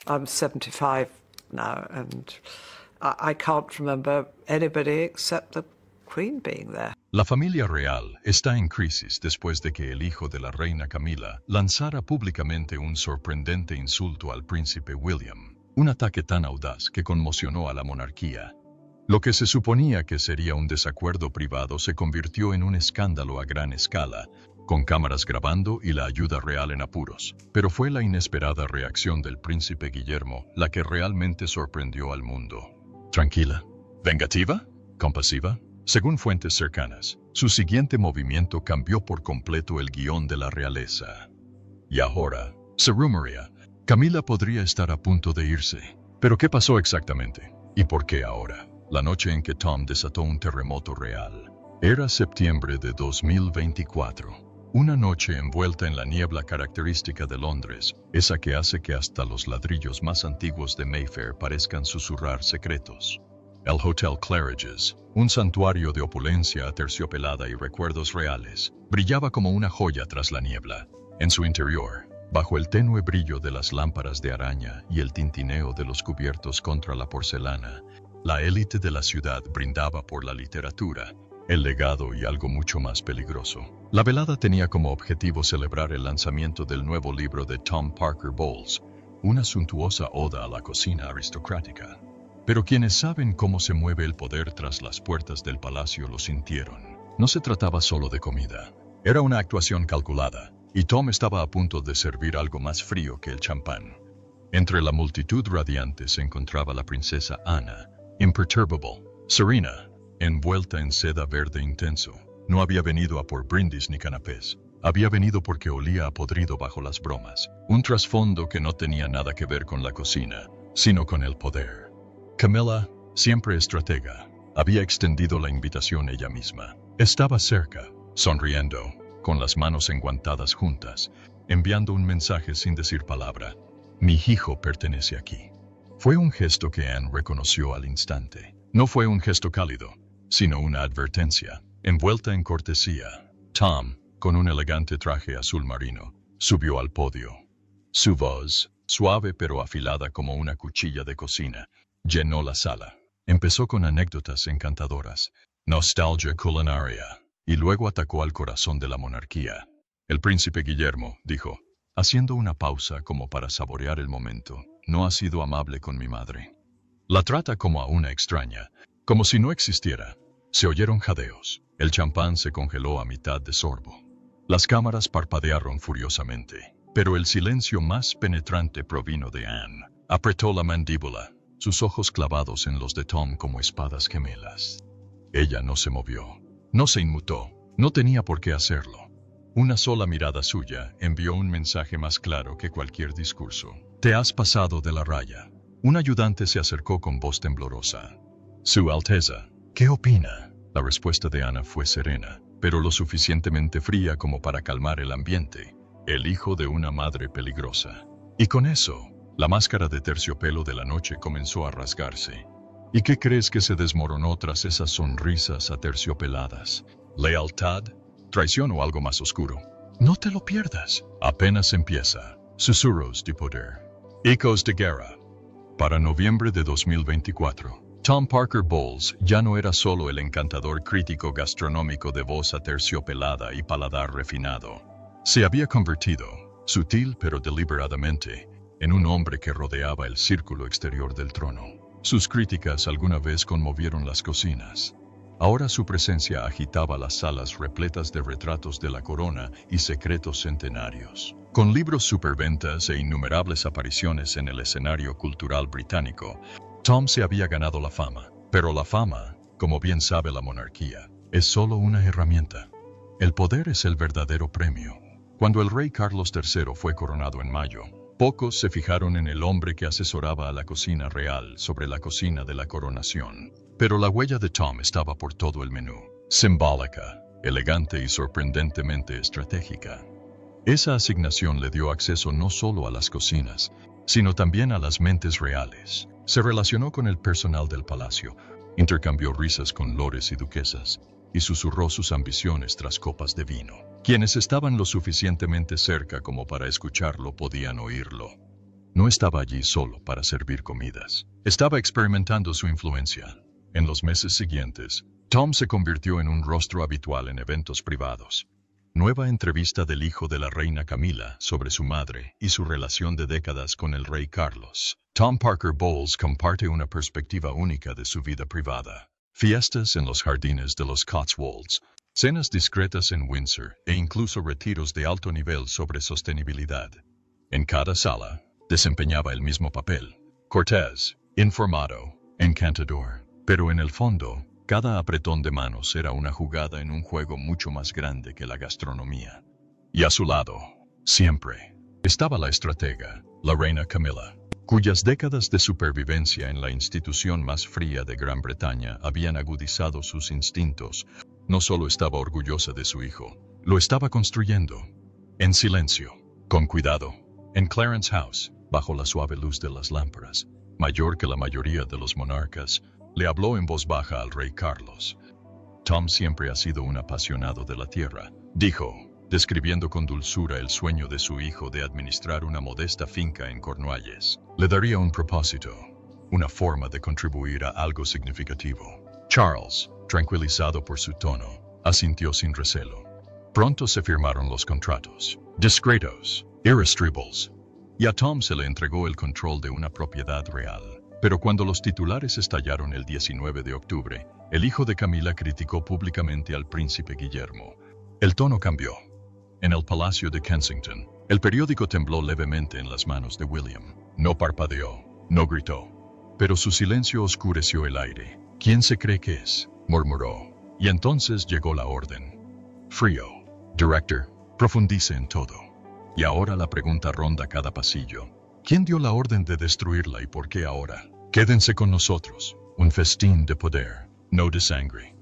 I'm 75 now, and I can't remember anybody except the Queen being there. La familia real está en crisis después de que el hijo de la reina Camila lanzara públicamente un sorprendente insulto al príncipe William, un ataque tan audaz que conmocionó a la monarquía. Lo que se suponía que sería un desacuerdo privado se convirtió en un escándalo a gran escala, con cámaras grabando y la ayuda real en apuros. Pero fue la inesperada reacción del príncipe Guillermo la que realmente sorprendió al mundo. ¿Tranquila? ¿Vengativa? ¿Compasiva? Según fuentes cercanas, su siguiente movimiento cambió por completo el guión de la realeza. Y ahora, se rumorea, Camila podría estar a punto de irse. ¿Pero qué pasó exactamente? ¿Y por qué ahora? La noche en que Tom desató un terremoto real. Era septiembre de 2024. Una noche envuelta en la niebla característica de Londres, esa que hace que hasta los ladrillos más antiguos de Mayfair parezcan susurrar secretos. El Hotel Claridge's, un santuario de opulencia aterciopelada y recuerdos reales, brillaba como una joya tras la niebla. En su interior, bajo el tenue brillo de las lámparas de araña y el tintineo de los cubiertos contra la porcelana, la élite de la ciudad brindaba por la literatura, el legado y algo mucho más peligroso. La velada tenía como objetivo celebrar el lanzamiento del nuevo libro de Tom Parker Bowles, una suntuosa oda a la cocina aristocrática. Pero quienes saben cómo se mueve el poder tras las puertas del palacio lo sintieron. No se trataba solo de comida. Era una actuación calculada, y Tom estaba a punto de servir algo más frío que el champán. Entre la multitud radiante se encontraba la princesa Anna, imperturbable, serena, envuelta en seda verde intenso. No había venido a por brindis ni canapés. Había venido porque olía a podrido bajo las bromas, un trasfondo que no tenía nada que ver con la cocina, sino con el poder. Camilla, siempre estratega, había extendido la invitación ella misma. Estaba cerca, sonriendo, con las manos enguantadas juntas, enviando un mensaje sin decir palabra. Mi hijo pertenece aquí. Fue un gesto que Anne reconoció al instante. No fue un gesto cálido, sino una advertencia, envuelta en cortesía. Tom, con un elegante traje azul marino, subió al podio. Su voz, suave pero afilada como una cuchilla de cocina, llenó la sala. Empezó con anécdotas encantadoras, nostalgia culinaria, y luego atacó al corazón de la monarquía. El príncipe Guillermo, dijo, haciendo una pausa como para saborear el momento, no ha sido amable con mi madre. La trata como a una extraña, como si no existiera. Se oyeron jadeos. El champán se congeló a mitad de sorbo. Las cámaras parpadearon furiosamente, pero el silencio más penetrante provino de Anne. Apretó la mandíbula, sus ojos clavados en los de Tom como espadas gemelas. Ella no se movió, no se inmutó, no tenía por qué hacerlo. Una sola mirada suya envió un mensaje más claro que cualquier discurso. Te has pasado de la raya. Un ayudante se acercó con voz temblorosa. Su Alteza, ¿qué opina? La respuesta de Ana fue serena, pero lo suficientemente fría como para calmar el ambiente. El hijo de una madre peligrosa. Y con eso, la máscara de terciopelo de la noche comenzó a rasgarse. ¿Y qué crees que se desmoronó tras esas sonrisas aterciopeladas? ¿Lealtad? ¿Traición o algo más oscuro? No te lo pierdas. Apenas empieza. Susurros de poder. Ecos de guerra. Para noviembre de 2024, Tom Parker Bowles ya no era solo el encantador crítico gastronómico de voz aterciopelada y paladar refinado. Se había convertido, sutil pero deliberadamente, en un hombre que rodeaba el círculo exterior del trono. Sus críticas alguna vez conmovieron las cocinas. Ahora su presencia agitaba las salas repletas de retratos de la corona y secretos centenarios. Con libros superventas e innumerables apariciones en el escenario cultural británico, Tom se había ganado la fama. Pero la fama, como bien sabe la monarquía, es solo una herramienta. El poder es el verdadero premio. Cuando el rey Carlos III fue coronado en mayo, pocos se fijaron en el hombre que asesoraba a la cocina real sobre la cocina de la coronación. Pero la huella de Tom estaba por todo el menú. Simbólica, elegante y sorprendentemente estratégica. Esa asignación le dio acceso no solo a las cocinas, sino también a las mentes reales. Se relacionó con el personal del palacio, intercambió risas con lores y duquesas, y susurró sus ambiciones tras copas de vino. Quienes estaban lo suficientemente cerca como para escucharlo podían oírlo. No estaba allí solo para servir comidas. Estaba experimentando su influencia. En los meses siguientes, Tom se convirtió en un rostro habitual en eventos privados. Nueva entrevista del hijo de la reina Camila sobre su madre y su relación de décadas con el rey Carlos. Tom Parker Bowles comparte una perspectiva única de su vida privada. Fiestas en los jardines de los Cotswolds, cenas discretas en Windsor e incluso retiros de alto nivel sobre sostenibilidad. En cada sala, desempeñaba el mismo papel: cortés, informado, encantador. Pero en el fondo, cada apretón de manos era una jugada en un juego mucho más grande que la gastronomía. Y a su lado, siempre, estaba la estratega, la reina Camila, cuyas décadas de supervivencia en la institución más fría de Gran Bretaña habían agudizado sus instintos. No solo estaba orgullosa de su hijo, lo estaba construyendo. En silencio, con cuidado, en Clarence House, bajo la suave luz de las lámparas, mayor que la mayoría de los monarcas, le habló en voz baja al rey Carlos. Tom siempre ha sido un apasionado de la tierra, dijo, describiendo con dulzura el sueño de su hijo de administrar una modesta finca en Cornualles. Le daría un propósito, una forma de contribuir a algo significativo. Charles, tranquilizado por su tono, asintió sin recelo. Pronto se firmaron los contratos, discretos, irrestribles, y a Tom se le entregó el control de una propiedad real. Pero cuando los titulares estallaron el 19 de octubre, el hijo de Camila criticó públicamente al príncipe Guillermo. El tono cambió. En el Palacio de Kensington, el periódico tembló levemente en las manos de William. No parpadeó, no gritó. Pero su silencio oscureció el aire. ¿Quién se cree que es?, murmuró. Y entonces llegó la orden. Frío. Director, profundice en todo. Y ahora la pregunta ronda cada pasillo. ¿Quién dio la orden de destruirla y por qué ahora? Quédense con nosotros. Un festín de poder, no de sangre.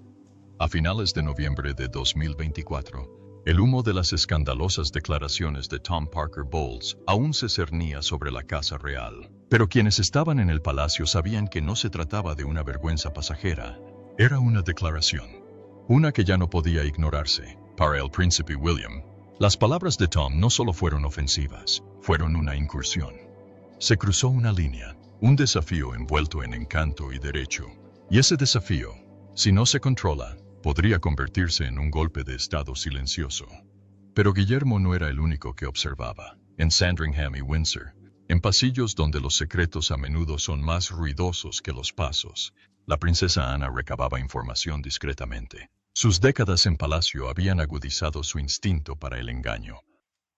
A finales de noviembre de 2024, el humo de las escandalosas declaraciones de Tom Parker Bowles aún se cernía sobre la Casa Real. Pero quienes estaban en el palacio sabían que no se trataba de una vergüenza pasajera. Era una declaración. Una que ya no podía ignorarse. Para el príncipe William, las palabras de Tom no solo fueron ofensivas, fueron una incursión. Se cruzó una línea, un desafío envuelto en encanto y derecho. Y ese desafío, si no se controla, podría convertirse en un golpe de estado silencioso. Pero Guillermo no era el único que observaba. En Sandringham y Windsor, en pasillos donde los secretos a menudo son más ruidosos que los pasos, la princesa Ana recababa información discretamente. Sus décadas en palacio habían agudizado su instinto para el engaño.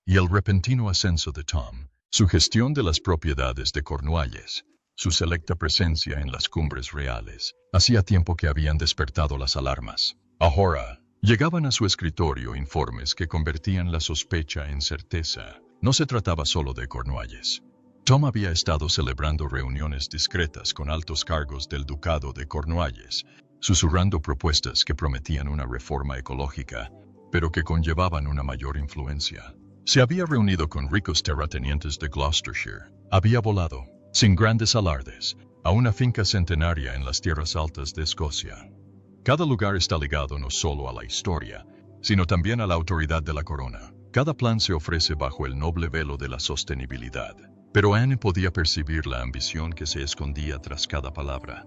Y el repentino ascenso de Tom, su gestión de las propiedades de Cornualles, su selecta presencia en las cumbres reales, hacía tiempo que habían despertado las alarmas. Ahora, llegaban a su escritorio informes que convertían la sospecha en certeza. No se trataba solo de Cornualles. Tom había estado celebrando reuniones discretas con altos cargos del ducado de Cornualles, susurrando propuestas que prometían una reforma ecológica, pero que conllevaban una mayor influencia. Se había reunido con ricos terratenientes de Gloucestershire. Había volado, sin grandes alardes, a una finca centenaria en las tierras altas de Escocia. Cada lugar está ligado no solo a la historia, sino también a la autoridad de la corona. Cada plan se ofrece bajo el noble velo de la sostenibilidad. Pero Anne podía percibir la ambición que se escondía tras cada palabra.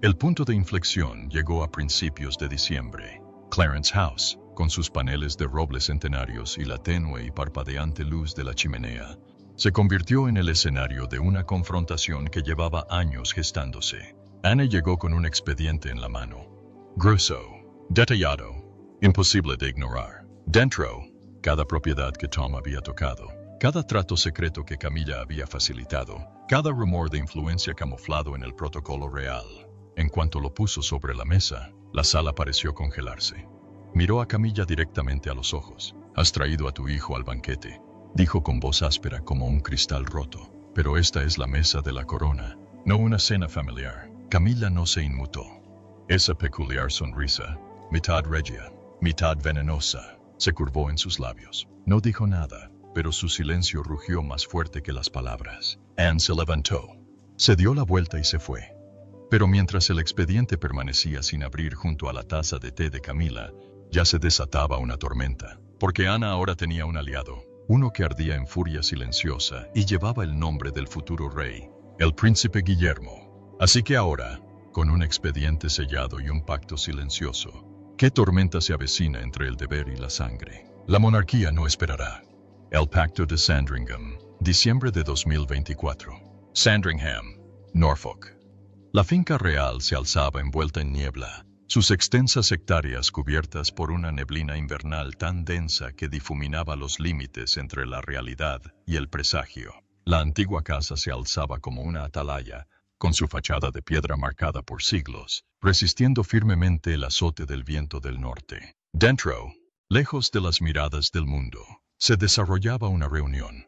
El punto de inflexión llegó a principios de diciembre. Clarence House, con sus paneles de roble centenarios y la tenue y parpadeante luz de la chimenea, se convirtió en el escenario de una confrontación que llevaba años gestándose. Anne llegó con un expediente en la mano. Grueso, detallado, imposible de ignorar. Dentro, cada propiedad que Tom había tocado, cada trato secreto que Camilla había facilitado, cada rumor de influencia camuflado en el protocolo real. En cuanto lo puso sobre la mesa, la sala pareció congelarse. Miró a Camilla directamente a los ojos. «Has traído a tu hijo al banquete», dijo con voz áspera como un cristal roto. «Pero esta es la mesa de la corona, no una cena familiar». Camilla no se inmutó. Esa peculiar sonrisa, mitad regia, mitad venenosa, se curvó en sus labios. No dijo nada, pero su silencio rugió más fuerte que las palabras. Anne se levantó, se dio la vuelta y se fue. Pero mientras el expediente permanecía sin abrir junto a la taza de té de Camila, ya se desataba una tormenta. Porque Ana ahora tenía un aliado, uno que ardía en furia silenciosa y llevaba el nombre del futuro rey, el príncipe Guillermo. Así que ahora, con un expediente sellado y un pacto silencioso, ¿qué tormenta se avecina entre el deber y la sangre? La monarquía no esperará. El pacto de Sandringham, diciembre de 2024. Sandringham, Norfolk. La finca real se alzaba envuelta en niebla, sus extensas hectáreas cubiertas por una neblina invernal tan densa que difuminaba los límites entre la realidad y el presagio. La antigua casa se alzaba como una atalaya, con su fachada de piedra marcada por siglos, resistiendo firmemente el azote del viento del norte. Dentro, lejos de las miradas del mundo, se desarrollaba una reunión.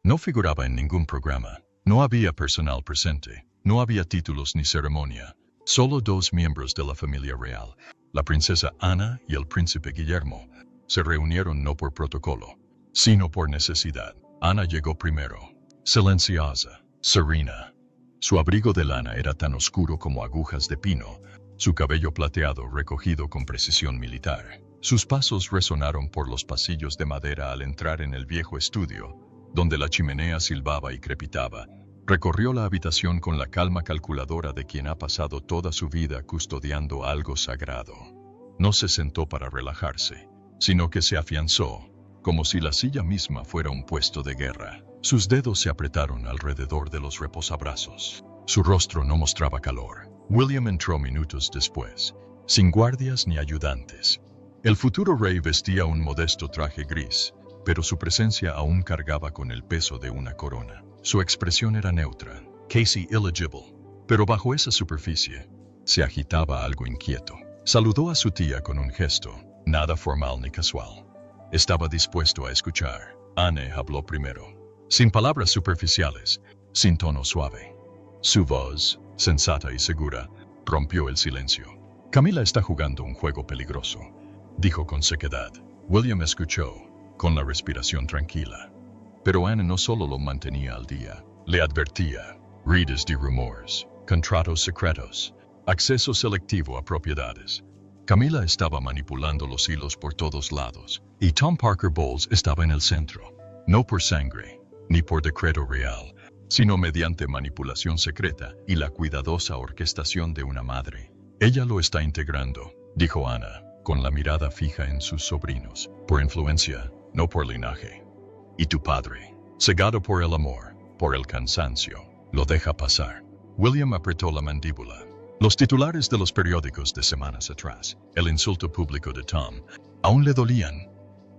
No figuraba en ningún programa, no había personal presente, no había títulos ni ceremonia, solo dos miembros de la familia real, la princesa Ana y el príncipe Guillermo, se reunieron no por protocolo, sino por necesidad. Ana llegó primero, silenciosa, serena. Su abrigo de lana era tan oscuro como agujas de pino, su cabello plateado recogido con precisión militar. Sus pasos resonaron por los pasillos de madera al entrar en el viejo estudio, donde la chimenea silbaba y crepitaba. Recorrió la habitación con la calma calculadora de quien ha pasado toda su vida custodiando algo sagrado. No se sentó para relajarse, sino que se afianzó, como si la silla misma fuera un puesto de guerra. Sus dedos se apretaron alrededor de los reposabrazos. Su rostro no mostraba calor. William entró minutos después, sin guardias ni ayudantes. El futuro rey vestía un modesto traje gris, pero su presencia aún cargaba con el peso de una corona. Su expresión era neutra, casi illegible, pero bajo esa superficie se agitaba algo inquieto. Saludó a su tía con un gesto, nada formal ni casual. Estaba dispuesto a escuchar. Anne habló primero. Sin palabras superficiales, sin tono suave. Su voz, sensata y segura, rompió el silencio. Camila está jugando un juego peligroso, dijo con sequedad. William escuchó, con la respiración tranquila. Pero Anne no solo lo mantenía al día, le advertía. Redes de rumores, contratos secretos, acceso selectivo a propiedades. Camila estaba manipulando los hilos por todos lados, y Tom Parker Bowles estaba en el centro, no por sangre, ni por decreto real, sino mediante manipulación secreta y la cuidadosa orquestación de una madre. Ella lo está integrando, dijo Ana, con la mirada fija en sus sobrinos, por influencia, no por linaje. Y tu padre, cegado por el amor, por el cansancio, lo deja pasar. William apretó la mandíbula. Los titulares de los periódicos de semanas atrás, el insulto público de Tom, aún le dolían.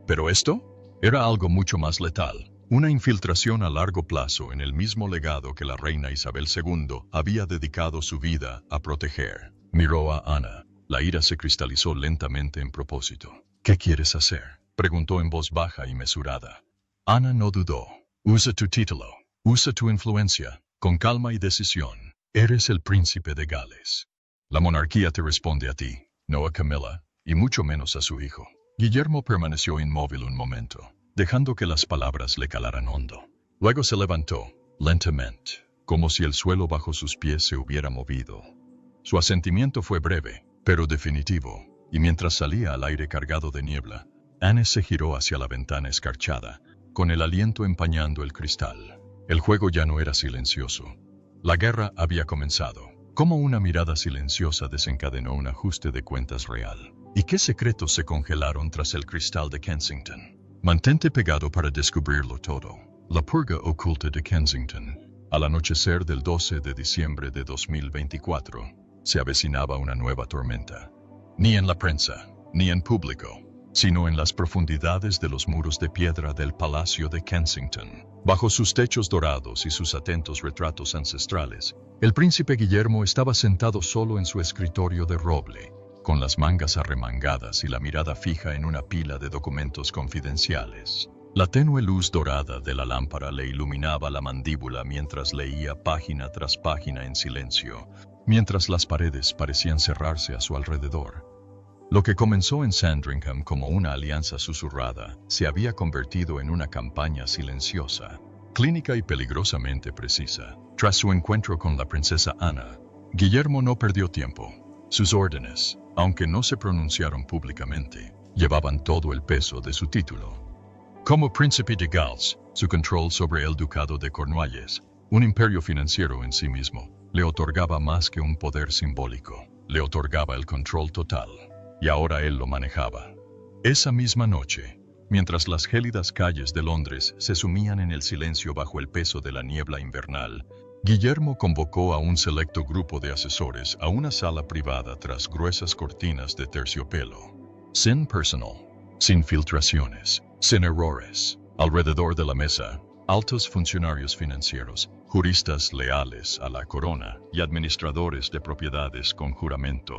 Pero esto era algo mucho más letal. Una infiltración a largo plazo en el mismo legado que la reina Isabel II había dedicado su vida a proteger. Miró a Ana. La ira se cristalizó lentamente en propósito. ¿Qué quieres hacer?, preguntó en voz baja y mesurada. Ana no dudó. Usa tu título. Usa tu influencia. Con calma y decisión. Eres el príncipe de Gales. La monarquía te responde a ti, no a Camilla, y mucho menos a su hijo. Guillermo permaneció inmóvil un momento, dejando que las palabras le calaran hondo. Luego se levantó, lentamente, como si el suelo bajo sus pies se hubiera movido. Su asentimiento fue breve, pero definitivo, y mientras salía al aire cargado de niebla, Anne se giró hacia la ventana escarchada, con el aliento empañando el cristal. El juego ya no era silencioso. La guerra había comenzado. Como una mirada silenciosa desencadenó un ajuste de cuentas real. ¿Y qué secretos se congelaron tras el cristal de Kensington? Mantente pegado para descubrirlo todo. La purga oculta de Kensington. Al anochecer del 12 de diciembre de 2024, se avecinaba una nueva tormenta. Ni en la prensa, ni en público, sino en las profundidades de los muros de piedra del Palacio de Kensington. Bajo sus techos dorados y sus atentos retratos ancestrales, el príncipe Guillermo estaba sentado solo en su escritorio de roble, con las mangas arremangadas y la mirada fija en una pila de documentos confidenciales. La tenue luz dorada de la lámpara le iluminaba la mandíbula mientras leía página tras página en silencio, mientras las paredes parecían cerrarse a su alrededor. Lo que comenzó en Sandringham como una alianza susurrada se había convertido en una campaña silenciosa, clínica y peligrosamente precisa. Tras su encuentro con la princesa Ana, Guillermo no perdió tiempo. Sus órdenes, aunque no se pronunciaron públicamente, llevaban todo el peso de su título. Como príncipe de Gales, su control sobre el ducado de Cornualles, un imperio financiero en sí mismo, le otorgaba más que un poder simbólico, le otorgaba el control total, y ahora él lo manejaba. Esa misma noche, mientras las gélidas calles de Londres se sumían en el silencio bajo el peso de la niebla invernal, Guillermo convocó a un selecto grupo de asesores a una sala privada tras gruesas cortinas de terciopelo. Sin personal, sin filtraciones, sin errores. Alrededor de la mesa, altos funcionarios financieros, juristas leales a la corona y administradores de propiedades con juramento.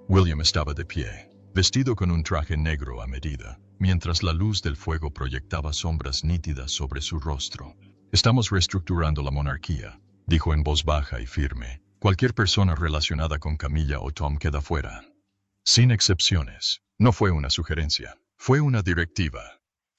William estaba de pie, vestido con un traje negro a medida, mientras la luz del fuego proyectaba sombras nítidas sobre su rostro. Estamos reestructurando la monarquía, dijo en voz baja y firme. Cualquier persona relacionada con Camilla o Tom queda fuera. Sin excepciones. No fue una sugerencia, fue una directiva.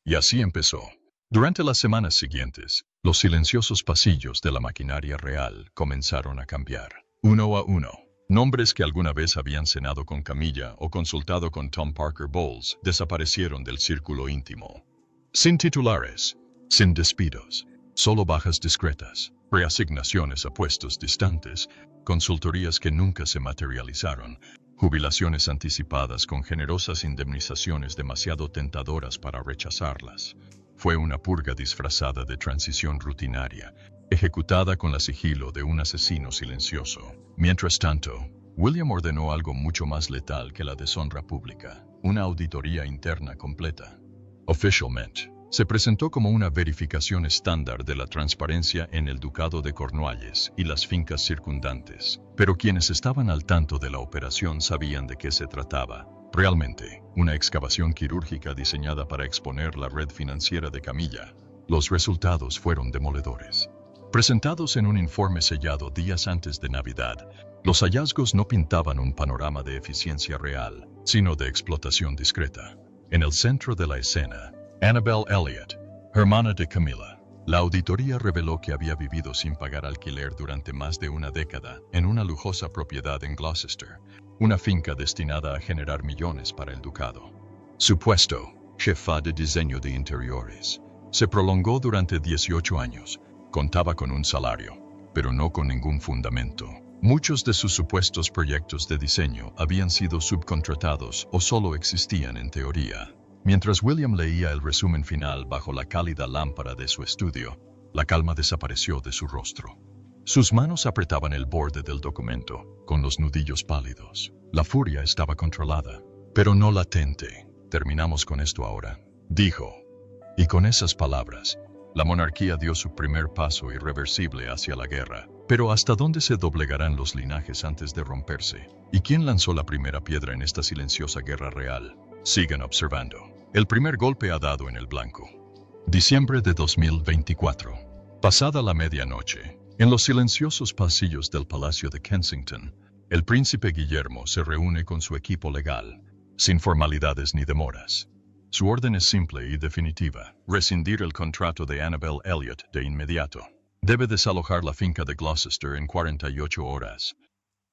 Y así empezó. Durante las semanas siguientes, los silenciosos pasillos de la maquinaria real comenzaron a cambiar. Uno a uno, nombres que alguna vez habían cenado con Camilla o consultado con Tom Parker Bowles desaparecieron del círculo íntimo. Sin titulares, sin despidos, solo bajas discretas, reasignaciones a puestos distantes, consultorías que nunca se materializaron, jubilaciones anticipadas con generosas indemnizaciones demasiado tentadoras para rechazarlas. Fue una purga disfrazada de transición rutinaria, ejecutada con la sigilo de un asesino silencioso. Mientras tanto, William ordenó algo mucho más letal que la deshonra pública, una auditoría interna completa. Oficialmente, se presentó como una verificación estándar de la transparencia en el Ducado de Cornualles y las fincas circundantes, pero quienes estaban al tanto de la operación sabían de qué se trataba. Realmente, una excavación quirúrgica diseñada para exponer la red financiera de Camilla. Los resultados fueron demoledores. Presentados en un informe sellado días antes de Navidad, los hallazgos no pintaban un panorama de eficiencia real, sino de explotación discreta. En el centro de la escena, Annabel Elliot, hermana de Camilla. La auditoría reveló que había vivido sin pagar alquiler durante más de una década en una lujosa propiedad en Gloucester, una finca destinada a generar millones para el ducado. Su puesto, jefa de diseño de interiores, se prolongó durante 18 años. Contaba con un salario, pero no con ningún fundamento. Muchos de sus supuestos proyectos de diseño habían sido subcontratados o solo existían en teoría. Mientras William leía el resumen final bajo la cálida lámpara de su estudio, la calma desapareció de su rostro. Sus manos apretaban el borde del documento, con los nudillos pálidos. La furia estaba controlada, pero no latente. Terminamos con esto ahora, dijo. Y con esas palabras, la monarquía dio su primer paso irreversible hacia la guerra. Pero ¿hasta dónde se doblegarán los linajes antes de romperse? ¿Y quién lanzó la primera piedra en esta silenciosa guerra real? Sigan observando. El primer golpe ha dado en el blanco. Diciembre de 2024. Pasada la medianoche, en los silenciosos pasillos del Palacio de Kensington, el príncipe Guillermo se reúne con su equipo legal, sin formalidades ni demoras. Su orden es simple y definitiva: rescindir el contrato de Annabel Elliot de inmediato. Debe desalojar la finca de Gloucester en 48 horas.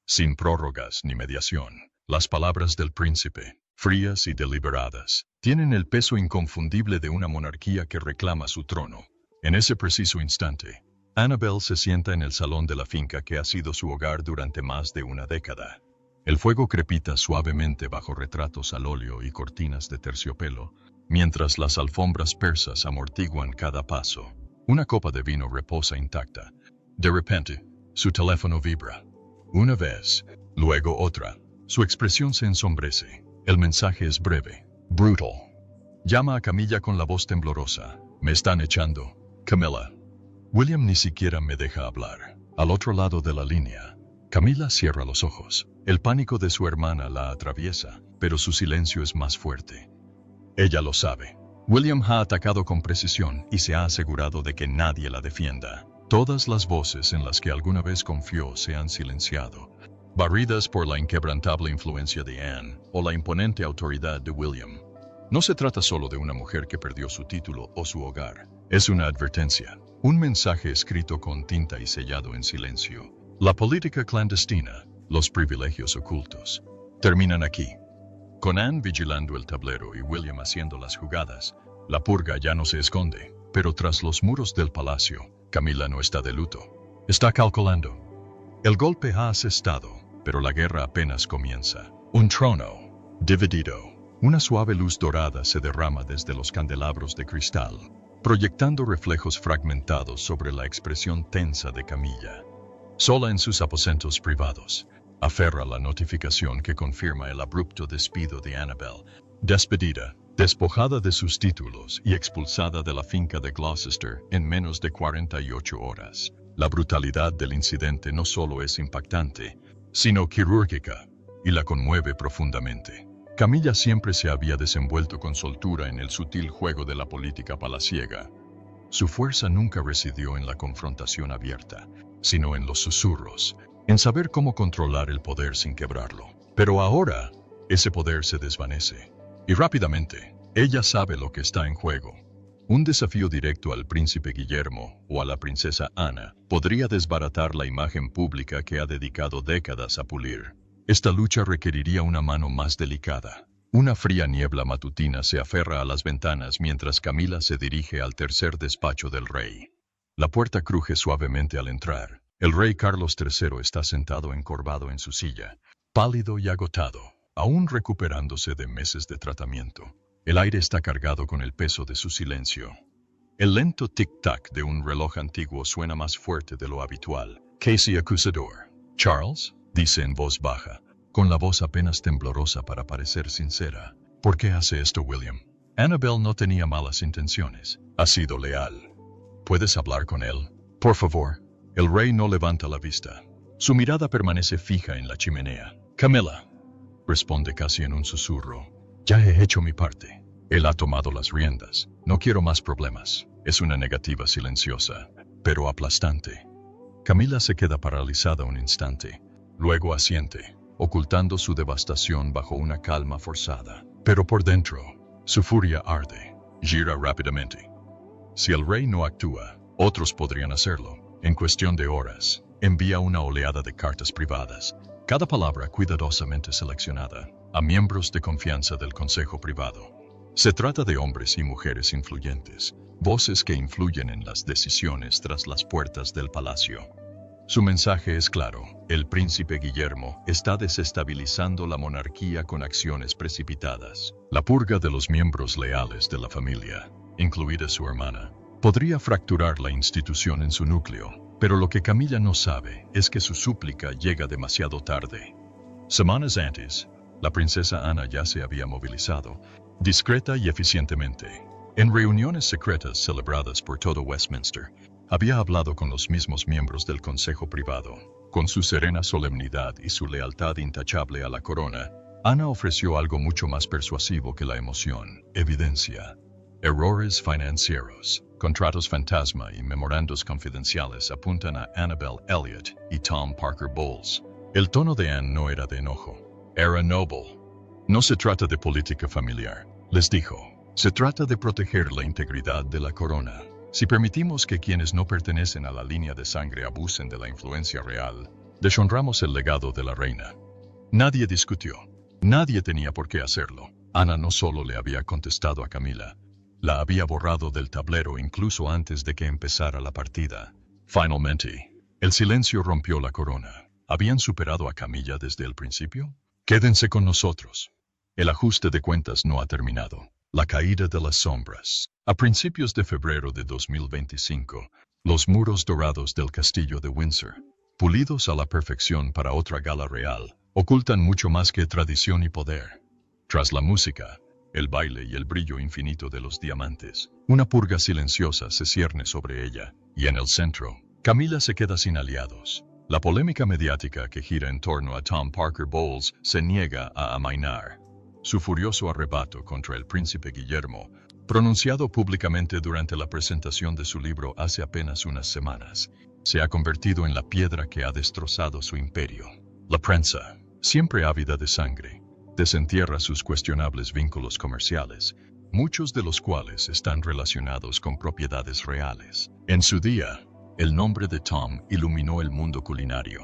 Sin prórrogas ni mediación, las palabras del príncipe, frías y deliberadas, tienen el peso inconfundible de una monarquía que reclama su trono. En ese preciso instante, Annabel se sienta en el salón de la finca que ha sido su hogar durante más de una década. El fuego crepita suavemente bajo retratos al óleo y cortinas de terciopelo, mientras las alfombras persas amortiguan cada paso. Una copa de vino reposa intacta. De repente, su teléfono vibra. Una vez, luego otra. Su expresión se ensombrece. El mensaje es breve, brutal. Llama a Camilla con la voz temblorosa. Me están echando. Camilla. William ni siquiera me deja hablar. Al otro lado de la línea, Camilla cierra los ojos. El pánico de su hermana la atraviesa, pero su silencio es más fuerte. Ella lo sabe. William ha atacado con precisión y se ha asegurado de que nadie la defienda. Todas las voces en las que alguna vez confió se han silenciado, barridas por la inquebrantable influencia de Anne o la imponente autoridad de William. No se trata solo de una mujer que perdió su título o su hogar. Es una advertencia, un mensaje escrito con tinta y sellado en silencio. La política clandestina, los privilegios ocultos, terminan aquí. Con Anne vigilando el tablero y William haciendo las jugadas, La purga ya no se esconde, pero tras los muros del palacio, Camila no está de luto. Está calculando. El golpe ha asestado, pero la guerra apenas comienza. Un trono, dividido. Una suave luz dorada se derrama desde los candelabros de cristal, proyectando reflejos fragmentados sobre la expresión tensa de Camilla. Sola en sus aposentos privados, aferra la notificación que confirma el abrupto despido de Annabel, despedida, despojada de sus títulos y expulsada de la finca de Gloucester en menos de 48 horas. La brutalidad del incidente no solo es impactante, sino quirúrgica, y la conmueve profundamente. Camilla siempre se había desenvuelto con soltura en el sutil juego de la política palaciega. Su fuerza nunca residió en la confrontación abierta, sino en los susurros, en saber cómo controlar el poder sin quebrarlo. Pero ahora, ese poder se desvanece. Y rápidamente, ella sabe lo que está en juego. Un desafío directo al príncipe Guillermo o a la princesa Ana podría desbaratar la imagen pública que ha dedicado décadas a pulir. Esta lucha requeriría una mano más delicada. Una fría niebla matutina se aferra a las ventanas mientras Camila se dirige al tercer despacho del rey. La puerta cruje suavemente al entrar. El rey Carlos III está sentado encorvado en su silla, pálido y agotado, aún recuperándose de meses de tratamiento. El aire está cargado con el peso de su silencio. El lento tic-tac de un reloj antiguo suena más fuerte de lo habitual, casi acusador. «Charles», dice en voz baja, con la voz apenas temblorosa para parecer sincera. «¿Por qué hace esto, William?» Annabel no tenía malas intenciones. Ha sido leal. ¿Puedes hablar con él? Por favor. El rey no levanta la vista. Su mirada permanece fija en la chimenea. «Camila», responde casi en un susurro. «Ya he hecho mi parte. Él ha tomado las riendas. No quiero más problemas». Es una negativa silenciosa, pero aplastante. Camila se queda paralizada un instante. Luego asiente, ocultando su devastación bajo una calma forzada. Pero por dentro, su furia arde. Gira rápidamente. Si el rey no actúa, otros podrían hacerlo. En cuestión de horas, envía una oleada de cartas privadas, cada palabra cuidadosamente seleccionada, a miembros de confianza del Consejo Privado. Se trata de hombres y mujeres influyentes, voces que influyen en las decisiones tras las puertas del palacio. Su mensaje es claro: el príncipe Guillermo está desestabilizando la monarquía con acciones precipitadas. La purga de los miembros leales de la familia, incluida su hermana, podría fracturar la institución en su núcleo, pero lo que Camilla no sabe es que su súplica llega demasiado tarde. Semanas antes, la princesa Ana ya se había movilizado, discreta y eficientemente. En reuniones secretas celebradas por todo Westminster, había hablado con los mismos miembros del Consejo Privado. Con su serena solemnidad y su lealtad intachable a la corona, Ana ofreció algo mucho más persuasivo que la emoción: evidencia. Errores financieros, contratos fantasma y memorandos confidenciales apuntan a Annabel Elliot y Tom Parker Bowles. El tono de Anne no era de enojo, era noble. «No se trata de política familiar», les dijo. «Se trata de proteger la integridad de la corona. Si permitimos que quienes no pertenecen a la línea de sangre abusen de la influencia real, deshonramos el legado de la reina». Nadie discutió. Nadie tenía por qué hacerlo. Ana no solo le había contestado a Camila, la había borrado del tablero incluso antes de que empezara la partida. Finalmente, el silencio rompió la corona. ¿Habían superado a Camilla desde el principio? «Quédense con nosotros. El ajuste de cuentas no ha terminado». La caída de las sombras. A principios de febrero de 2025, los muros dorados del castillo de Windsor, pulidos a la perfección para otra gala real, ocultan mucho más que tradición y poder. Tras la música, el baile y el brillo infinito de los diamantes, una purga silenciosa se cierne sobre ella, y en el centro, Camila se queda sin aliados. La polémica mediática que gira en torno a Tom Parker Bowles se niega a amainar. Su furioso arrebato contra el príncipe Guillermo, pronunciado públicamente durante la presentación de su libro hace apenas unas semanas, se ha convertido en la piedra que ha destrozado su imperio. La prensa, siempre ávida de sangre, desentierra sus cuestionables vínculos comerciales, muchos de los cuales están relacionados con propiedades reales. En su día, el nombre de Tom iluminó el mundo culinario.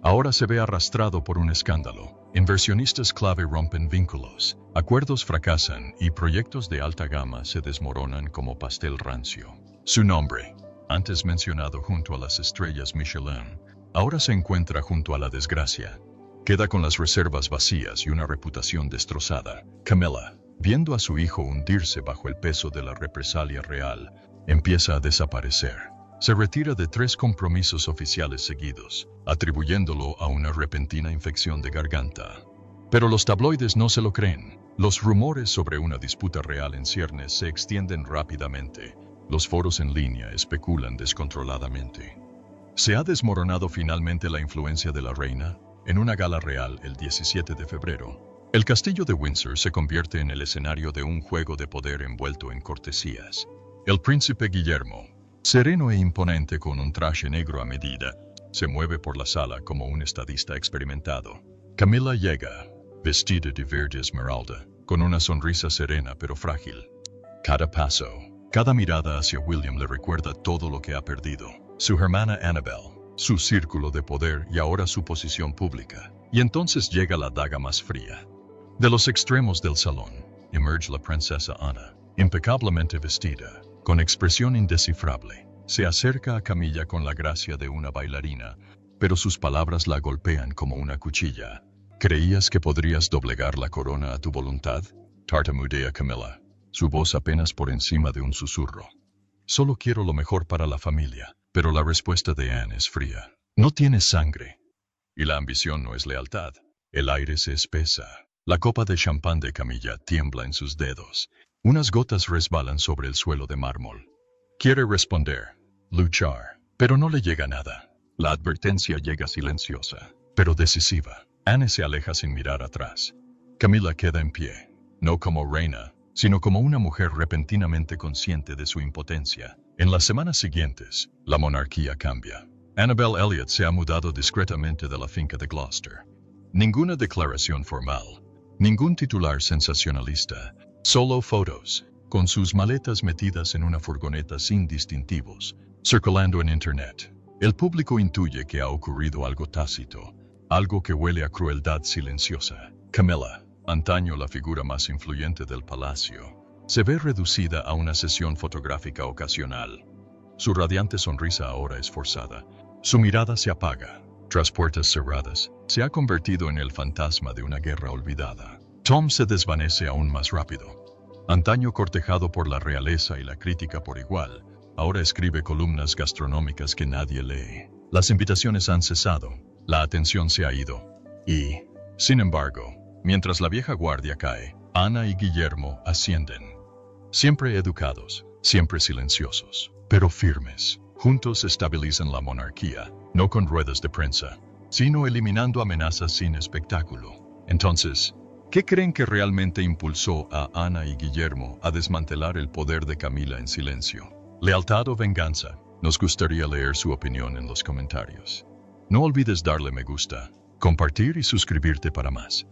Ahora se ve arrastrado por un escándalo. Inversionistas clave rompen vínculos, acuerdos fracasan y proyectos de alta gama se desmoronan como pastel rancio. Su nombre, antes mencionado junto a las estrellas Michelin, ahora se encuentra junto a la desgracia. Queda con las reservas vacías y una reputación destrozada. Camilla, viendo a su hijo hundirse bajo el peso de la represalia real, empieza a desaparecer. Se retira de 3 compromisos oficiales seguidos, atribuyéndolo a una repentina infección de garganta. Pero los tabloides no se lo creen. Los rumores sobre una disputa real en ciernes se extienden rápidamente. Los foros en línea especulan descontroladamente. ¿Se ha desmoronado finalmente la influencia de la reina? En una gala real el 17 de febrero, el castillo de Windsor se convierte en el escenario de un juego de poder envuelto en cortesías. El príncipe Guillermo, sereno e imponente con un traje negro a medida, se mueve por la sala como un estadista experimentado. Camilla llega, vestida de verde esmeralda, con una sonrisa serena pero frágil. Cada paso, cada mirada hacia William le recuerda todo lo que ha perdido. Su hermana Annabel, su círculo de poder y ahora su posición pública. Y entonces llega la daga más fría. De los extremos del salón, emerge la princesa Ana, impecablemente vestida, con expresión indescifrable. Se acerca a Camilla con la gracia de una bailarina, pero sus palabras la golpean como una cuchilla. ¿Creías que podrías doblegar la corona a tu voluntad? Tartamudea Camilla, su voz apenas por encima de un susurro. Solo quiero lo mejor para la familia, pero la respuesta de Anne es fría. No tienes sangre. Y la ambición no es lealtad. El aire se espesa. La copa de champán de Camilla tiembla en sus dedos. Unas gotas resbalan sobre el suelo de mármol. Quiere responder, luchar, pero no le llega nada. La advertencia llega silenciosa, pero decisiva. Anne se aleja sin mirar atrás. Camilla queda en pie, no como reina, sino como una mujer repentinamente consciente de su impotencia. En las semanas siguientes, la monarquía cambia. Annabel Elliot se ha mudado discretamente de la finca de Gloucester. Ninguna declaración formal, ningún titular sensacionalista, solo fotos, con sus maletas metidas en una furgoneta sin distintivos, circulando en Internet. El público intuye que ha ocurrido algo tácito, algo que huele a crueldad silenciosa. Camilla, antaño la figura más influyente del palacio, se ve reducida a una sesión fotográfica ocasional. Su radiante sonrisa ahora es forzada. Su mirada se apaga. Tras puertas cerradas, se ha convertido en el fantasma de una guerra olvidada. Tom se desvanece aún más rápido. Antaño cortejado por la realeza y la crítica por igual, ahora escribe columnas gastronómicas que nadie lee. Las invitaciones han cesado, la atención se ha ido. Y, sin embargo, mientras la vieja guardia cae, Ana y Guillermo ascienden. Siempre educados, siempre silenciosos, pero firmes. Juntos estabilizan la monarquía, no con ruedas de prensa, sino eliminando amenazas sin espectáculo. Entonces, ¿qué creen que realmente impulsó a Ana y Guillermo a desmantelar el poder de Camilla en silencio? ¿Lealtad o venganza? Nos gustaría leer su opinión en los comentarios. No olvides darle me gusta, compartir y suscribirte para más.